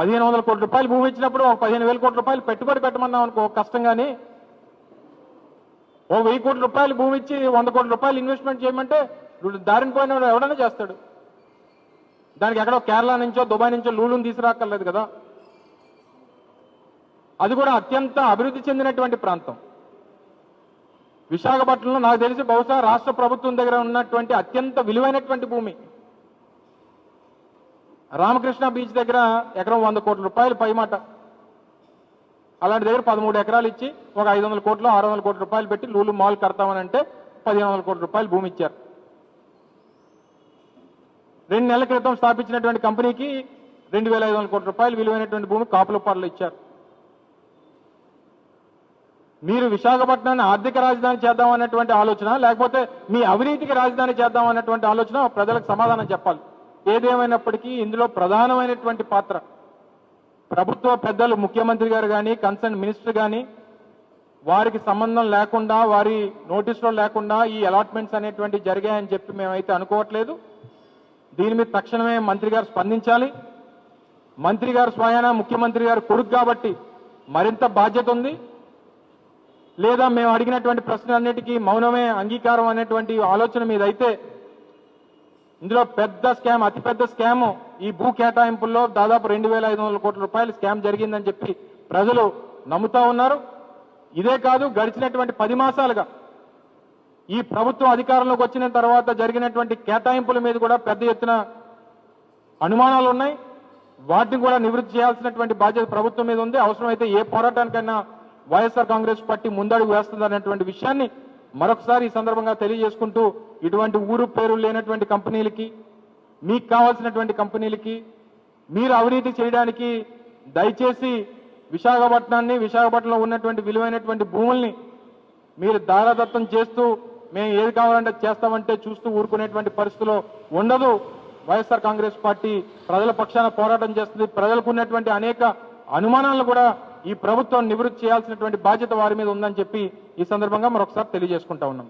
1500 కోట్ల రూపాయలు భూమి ఇచ్చినప్పుడు ఒక 15,000 కోట్ల రూపాయలు పెట్టుబడి పెట్టమన్నాం అనుకో కష్టం, కానీ ఓ 1000 కోట్ల రూపాయలు భూమి ఇచ్చి 100 కోట్ల రూపాయలు ఇన్వెస్ట్మెంట్ చేయమంటే దారిని పోయిన ఎవడైనా చేస్తాడు. దానికి ఎక్కడో కేరళ నుంచో దుబాయ్ నుంచో లూలుని తీసుకురాక్కర్లేదు కదా. అది కూడా అత్యంత అభివృద్ధి చెందినటువంటి ప్రాంతం విశాఖపట్నంలో. నాకు తెలిసి బహుశా రాష్ట్ర ప్రభుత్వం దగ్గర ఉన్నటువంటి అత్యంత విలువైనటువంటి భూమి. రామకృష్ణ బీచ్ దగ్గర ఎకరం 100 కోట్ల రూపాయలు పైమాట. అలాంటి దగ్గర 13 ఎకరాలు ఇచ్చి ఒక 500 కోట్లు 600 కోట్ల రూపాయలు పెట్టి లూలు మాల్ కడతామని అంటే 1500 కోట్ల రూపాయలు భూమి ఇచ్చారు. 2 నెలల క్రితం స్థాపించినటువంటి కంపెనీకి 2500 కోట్ల రూపాయలు విలువైనటువంటి భూమి కాపులపాడులో ఇచ్చారు. మీరు విశాఖపట్నాన్ని ఆర్థిక రాజధాని చేద్దామన్నటువంటి ఆలోచన, లేకపోతే మీ అవినీతికి రాజధాని చేద్దామన్నటువంటి ఆలోచన ప్రజలకు సమాధానం చెప్పాలి. ఏదేమైనప్పటికీ ఇందులో ప్రధానమైనటువంటి పాత్ర ప్రభుత్వ పెద్దలు, ముఖ్యమంత్రి గారు కానీ కన్సర్న్ మినిస్టర్ కానీ వారికి సంబంధం లేకుండా, వారి నోటీసులో లేకుండా ఈ అలాట్మెంట్స్ అనేటువంటి జరిగాయని చెప్పి మేమైతే అనుకోవట్లేదు. దీని మీద తక్షణమే మంత్రి గారు స్పందించాలి. మంత్రి గారు స్వయానా ముఖ్యమంత్రి గారు కొడుకు కాబట్టి మరింత బాధ్యత ఉంది. లేదా మేము అడిగినటువంటి ప్రశ్నలన్నిటికీ మౌనమే అంగీకారం అనేటువంటి ఆలోచన మీద అయితే ఇందులో పెద్ద స్కామ్, అతిపెద్ద స్కామ్ ఈ భూ కేటాయింపుల్లో దాదాపు 2500 కోట్ల రూపాయలు స్కామ్ జరిగిందని చెప్పి ప్రజలు నమ్ముతా ఉన్నారు. ఇదే కాదు, గడిచినటువంటి 10 మాసాలుగా ఈ ప్రభుత్వం అధికారంలోకి వచ్చిన తర్వాత జరిగినటువంటి కేటాయింపుల మీద కూడా పెద్ద ఎత్తున అనుమానాలు ఉన్నాయి. వాటిని కూడా నివృత్తి చేయాల్సినటువంటి బాధ్యత ప్రభుత్వం మీద ఉంది. అవసరమైతే ఏ పోరాటానికైనా వైఎస్ఆర్ కాంగ్రెస్ పార్టీ ముందడుగు వేస్తుందనేటువంటి విషయాన్ని మరొకసారి ఈ సందర్భంగా తెలియజేసుకుంటూ, ఇటువంటి ఊరు పేరు లేనటువంటి కంపెనీలకి, మీకు కావాల్సినటువంటి కంపెనీలకి మీరు అవినీతి చేయడానికి దయచేసి విశాఖపట్నాన్ని, విశాఖపట్నంలో ఉన్నటువంటి విలువైనటువంటి భూముల్ని మీరు దారాదత్తం చేస్తూ మేము ఏది కావాలంటే చేస్తామంటే చూస్తూ ఊరుకునేటువంటి పరిస్థితిలో ఉండదు. వైఎస్ఆర్ కాంగ్రెస్ పార్టీ ప్రజల పక్షాన పోరాటం చేస్తుంది. ప్రజలకు ఉన్నటువంటి అనేక అనుమానాలను కూడా ఈ ప్రభుత్వం నివృత్తి చేయాల్సినటువంటి బాధ్యత వారి మీద ఉందని చెప్పి ఈ సందర్భంగా మరొకసారి తెలియజేసుకుంటా ఉన్నాం.